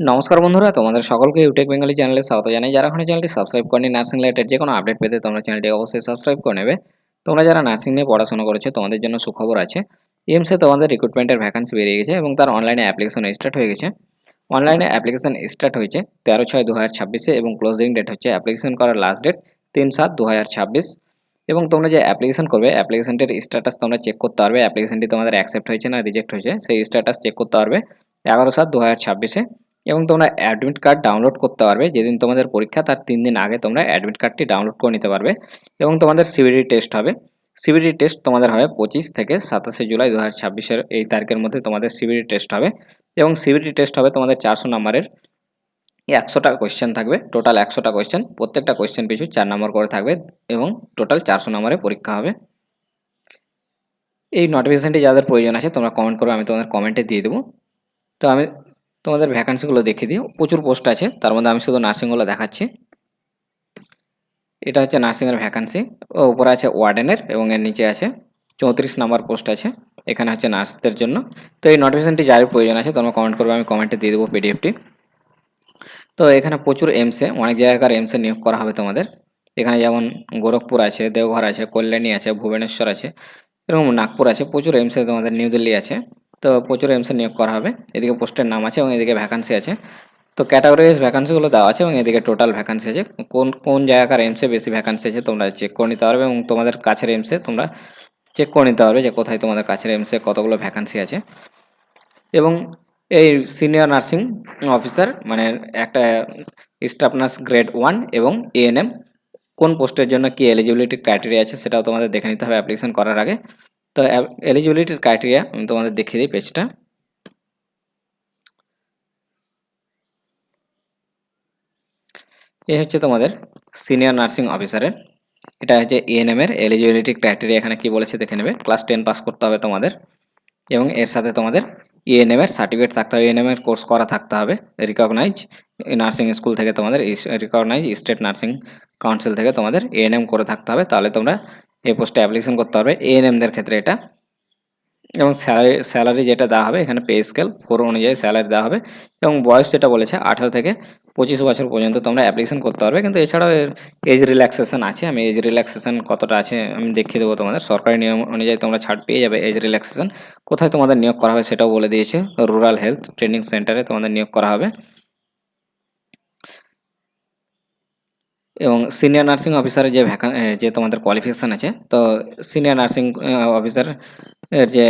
নমস্কার বন্ধুরা, তোমাদের সকলকে ইউটেক বেঙ্গলি চ্যানেলে স্বাগত জানাই। যারা এখনো চ্যানেলটি সাবস্ক্রাইব করেনি, নার্সিং রিলেটেড যে কোনো আপডেট পেতে তোমরা চ্যানেলটি অবশ্যই সাবস্ক্রাইব করে নেবে। তোমরা যারা নার্সিং নিয়ে পড়াশোনা করেছো তোমাদের জন্য সুখবর আছে। এইমসে তোমাদের রিক্রুটমেন্টের ভ্যাকান্সি বেরিয়ে গেছে এবং তার অনলাইনে অ্যাপ্লিকেশন স্টার্ট হয়ে গেছে। অনলাইনে অ্যাপ্লিকেশন স্টার্ট হয়েছে 13/6/2026 এবং ক্লোজিং ডেট হচ্ছে অ্যাপ্লিকেশন করার লাস্ট ডেট 3/7/2026। এবং তোমরা যে অ্যাপ্লিকেশন করবে অ্যাপ্লিকেশনটির স্ট্যাটাস তোমরা চেক করতে পারবে, অ্যাপ্লিকেশনটি তোমাদের অ্যাকসেপ্ট হয়েছে না রিজেক্ট হয়েছে সেই স্ট্যাটাস চেক করতে পারবে 11/7/2026-এ। এবং তোমরা অ্যাডমিট কার্ড ডাউনলোড করতে পারবে যেদিন তোমাদের পরীক্ষা তার 3 দিন আগে তোমরা অ্যাডমিট কার্ডটি ডাউনলোড করে নিতে পারবে। এবং তোমাদের সিবিটি টেস্ট হবে, সিবিটি টেস্ট তোমাদের হবে 25 থেকে 27 জুলাই 2026-এর এই তারিখের মধ্যে তোমাদের সিবিটি টেস্ট হবে। এবং সিবিটি টেস্ট হবে তোমাদের 400 নম্বরের, 100টা কোয়েশ্চেন থাকবে, টোটাল 100টা কোয়েশ্চেন, প্রত্যেকটা কোয়েশ্চেন পিছু 4 নম্বর করে থাকবে এবং টোটাল 400 নম্বরের পরীক্ষা হবে। এই নোটিফিকেশনটি যাদের প্রয়োজন আছে তোমরা কমেন্ট করো, আমি তোমাদের কমেন্টে দিয়ে দেবো। তো আমি তোমাদের ভ্যাকান্সিগুলো দেখিয়ে দিই, প্রচুর পোস্ট আছে, তার মধ্যে আমি শুধু নার্সিংগুলো দেখাচ্ছি। এটা হচ্ছে নার্সিংয়ের ভ্যাকান্সি, ও উপরে আছে ওয়ার্ডেনের এবং এর নিচে আছে 34 নম্বর পোস্ট আছে, এখানে হচ্ছে নার্সদের জন্য। তো এই নোটিফিকেশনটি যার প্রয়োজন আছে তোমরা কমেন্ট করবে, আমি কমেন্টে দিয়ে দেবো পিডিএফটি। তো এখানে প্রচুর এমসে, অনেক জায়গাকার এমসে নিয়োগ করা হবে তোমাদের। এখানে যেমন গোরখপুর আছে, দেওঘর আছে, কল্যাণী আছে, ভুবনেশ্বর আছে, এরকম নাগপুর আছে, প্রচুর এমসে তোমাদের নিউ দিল্লি আছে। তো প্রচুর এমসে নিয়োগ করা হবে। এদিকে পোস্টের নাম আছে এবং এদিকে ভ্যাকান্সি আছে। তো ক্যাটাগরি ওয়াইজ ভ্যাকান্সিগুলো দেওয়া আছে এবং এদিকে টোটাল ভ্যাকান্সি আছে, কোন কোন জায়গাকার এমসে বেশি ভ্যাকান্সি আছে তোমরা চেক করে নিতে পারবে এবং তোমাদের কাছের এমসে তোমরা চেক করে নিতে পারবে যে কোথায় তোমাদের কাছের এমসে কতগুলো ভ্যাকান্সি আছে। এবং এই সিনিয়র নার্সিং অফিসার মানে একটা স্টাফ নার্স গ্রেড 1 এবং এএনএম কোন পোস্টের জন্য কি এলিজিবিলিটি ক্রাইটেরিয়া আছে সেটাও তোমাদের দেখে নিতে হবে অ্যাপ্লিকেশন করার আগে। তো এলিজিবিলিটির ক্রাইটেরিয়া আমি তোমাদের দেখিয়ে দিই পেজটা। এই হচ্ছে তোমাদের সিনিয়র নার্সিং অফিসারের, এটা হচ্ছে এএনএম এর এলিজিবিলিটি ক্রাইটেরিয়া। এখানে কি বলেছে দেখে নেবে, ক্লাস 10 পাস করতে হবে তোমাদের এবং এর সাথে তোমাদের এএনএম এর সার্টিফিকেট থাকতে হবে, এএনএম এর কোর্স করা থাকতে হবে, রিকগনাইজ নার্সিং স্কুল থেকে তোমাদের, রিকগনাইজ স্টেট নার্সিং কাউন্সিল থেকে তোমাদের এএনএম করে থাকতে হবে, তাহলে তোমরা এই পোস্টে অ্যাপ্লিকেশন করতে পারবে এএনএমদের ক্ষেত্রে এটা। এবং স্যালারি যেটা দেওয়া হবে এখানে পে স্কেল 4 অনুযায়ী স্যালারি দেওয়া হবে। এবং বয়স যেটা বলেছে 18 থেকে 25 বছর পর্যন্ত তোমরা অ্যাপ্লিকেশন করতে পারবে। কিন্তু এছাড়াও এর এজ রিল্যাক্সেশন আছে, আমি এজ রিল্যাক্সেশন কতটা আছে আমি দেখিয়ে দেবো তোমাদের। সরকারি নিয়ম অনুযায়ী তোমরা ছাড় পেয়ে যাবে এজ রিল্যাক্সেশন। কোথায় তোমাদের নিয়োগ করা হবে সেটাও বলে দিয়েছে, রুরাল হেলথ ট্রেনিং সেন্টারে তোমাদের নিয়োগ করা হবে। এবং সিনিয়র নার্সিং অফিসারের যে তোমাদের কোয়ালিফিকেশান আছে, তো সিনিয়র নার্সিং অফিসার এর যে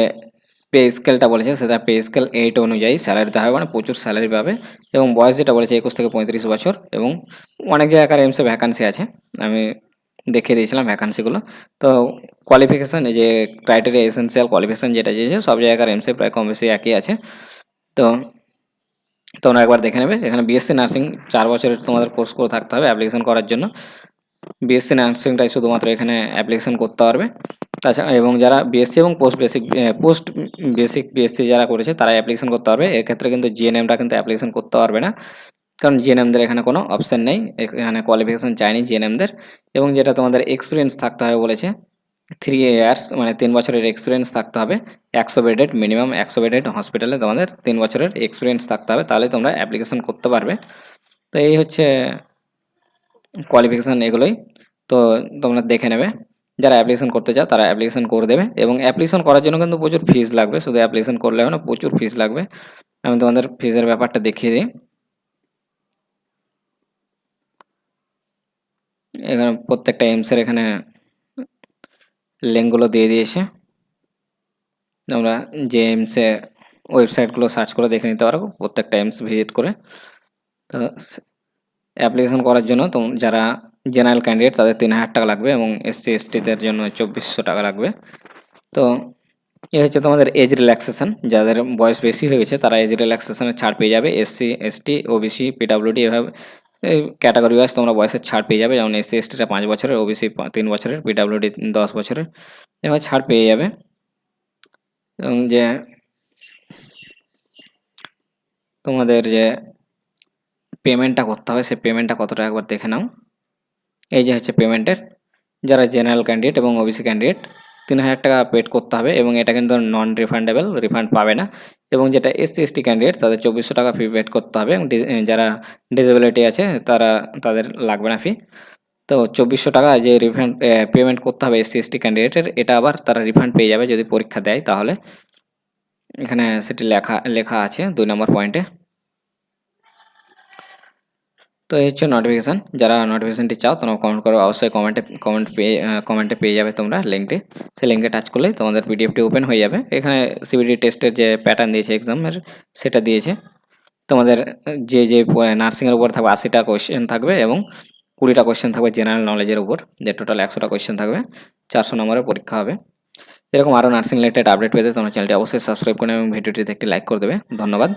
পে স্কেলটা বলেছে সেটা পে স্কেল 8 অনুযায়ী স্যালারি দেওয়া হবে, মানে প্রচুর স্যালারি পাবে। এবং বয়স যেটা বলেছে 21 থেকে 35 বছর। এবং অনেক জায়গাকার এমসে ভ্যাকান্সি আছে, আমি দেখিয়ে দিয়েছিলাম ভ্যাকান্সিগুলো। তো কোয়ালিফিকেশান যে ক্রাইটেরিয়া এসেন্সিয়াল কোয়ালিফিকেশান যেটা চেয়েছে সব জায়গাকার এমসে প্রায় কম বেশি একই আছে। তো তোমরা একবার দেখে নেবে। এখানে বিএসসি নার্সিং 4 বছরের তোমাদের কোর্স করে থাকতে হবে অ্যাপ্লিকেশন করার জন্য। বিএসসি নার্সিংটাই শুধুমাত্র এখানে অ্যাপ্লিকেশন করতে পারবে। তাছাড়া এবং যারা বিএসসি এবং পোস্ট বেসিক বিএসসি যারা করেছে তারা অ্যাপ্লিকেশন করতে পারবে। এক্ষেত্রে কিন্তু জিএনএমরা কিন্তু অ্যাপ্লিকেশন করতে পারবে না, কারণ জিএনএমদের এখানে কোনো অপশান নেই, এখানে কোয়ালিফিকেশান চাইনি জিএনএমদের। এবং যেটা তোমাদের এক্সপিরিয়েন্স থাকতে হবে বলেছে 3 ইয়ার্স, মানে 3 বছরের এক্সপিরিয়েন্স থাকতে হবে। 100 বেডেড মিনিমাম 100 বেডেড হসপিটালে তোমাদের 3 বছরের এক্সপিরিয়েন্স থাকতে হবে, তাহলে তোমরা অ্যাপ্লিকেশন করতে পারবে। তো এই হচ্ছে কোয়ালিফিকেশান এগুলোই। তো তোমরা দেখে নেবে, যারা অ্যাপ্লিকেশন করতে চাও তারা অ্যাপ্লিকেশন করে দেবে। এবং অ্যাপ্লিকেশন করার জন্য কিন্তু প্রচুর ফিস লাগবে, শুধু অ্যাপ্লিকেশন করলে হবে না, প্রচুর ফিস লাগবে। আমি তোমাদের ফিসের ব্যাপারটা দেখিয়ে দিই। এখানে প্রত্যেকটা এমসের এখানে লিঙ্কগুলো দিয়ে দিয়েছে, তোমরা যে এমসে ওয়েবসাইটগুলো সার্চ করে দেখে নিতে পারো প্রত্যেকটা এমস ভিজিট করে। তো অ্যাপ্লিকেশন করার জন্য যারা জেনারেল ক্যান্ডিডেট তাদের 3000 টাকা লাগবে এবং এসসি এসটিদের জন্য 2400 টাকা লাগবে। তো এ হচ্ছে তোমাদের এজ রিল্যাক্সেশন, যাদের বয়স বেশি হয়ে গেছে তারা এজ রিল্যাক্সেশনের ছাড় পেয়ে যাবে। এসসি এসটি ওবিসি পিডাব্লিউডি এভাবে এই ক্যাটাগরি ওয়াইজ তোমরা বয়সের ছাড় পেয়ে যাবে, যেমন এসসি এসটিটা 5 বছরের, ওবিসি 3 বছরের, পিডাব্লিউডি 10 বছরের, এভাবে ছাড় পেয়ে যাবে। এবং যে তোমাদের যে পেমেন্টটা করতে হবে সেই পেমেন্টটা কতটা একবার দেখে নাও। এই যে হচ্ছে পেমেন্টের, যারা জেনারেল ক্যান্ডিডেট এবং ওবিসি ক্যান্ডিডেট 3,000 টাকা পেড করতে হবে এবং এটা কিন্তু নন রিফান্ডেবল, রিফান্ড পাবে না। এবং যেটা এসসি এসটি ক্যান্ডিডেট তাদের 2400 টাকা ফি পেড করতে হবে এবং যারা ডিসেবিলিটি আছে তাদের লাগবে না ফি। তো 2400 টাকা যে রিফান্ড পেমেন্ট করতে হবে এসসি এসটি ক্যান্ডিডেটের, এটা আবার তারা রিফান্ড পেয়ে যাবে যদি পরীক্ষা দেয় তাহলে। এখানে সেটি লেখা আছে 2 নম্বর পয়েন্টে। তো এই হচ্ছে নোটিফিকেশান। যারা নোটিফিকেশানটি চাও তোমরা কমেন্ট করো, অবশ্যই কমেন্টে পেয়ে যাবে তোমরা লিঙ্কটি। সেই লিঙ্কে টাচ করলেই তোমাদের পিডিএফটি ওপেন হয়ে যাবে। এখানে সিবিটি টেস্টের যে প্যাটার্ন দিয়েছে এক্সামের সেটা দিয়েছে। তোমাদের যে নার্সিংয়ের উপর থাকবে 80টা কোয়েশ্চেন থাকবে এবং 20টা কোয়েশ্চেন থাকবে জেনারেল নলেজের উপর, যে টোটাল 100টা কোয়েশ্চেন থাকবে, 400 নম্বরের পরীক্ষা হবে। এরকম আরও নার্সিং রিলেটেড আপডেট পেতে তোমরা চ্যানেলটি অবশ্যই সাবস্ক্রাইব করে এবং ভিডিওটিতে একটি লাইক করে দেবে। ধন্যবাদ।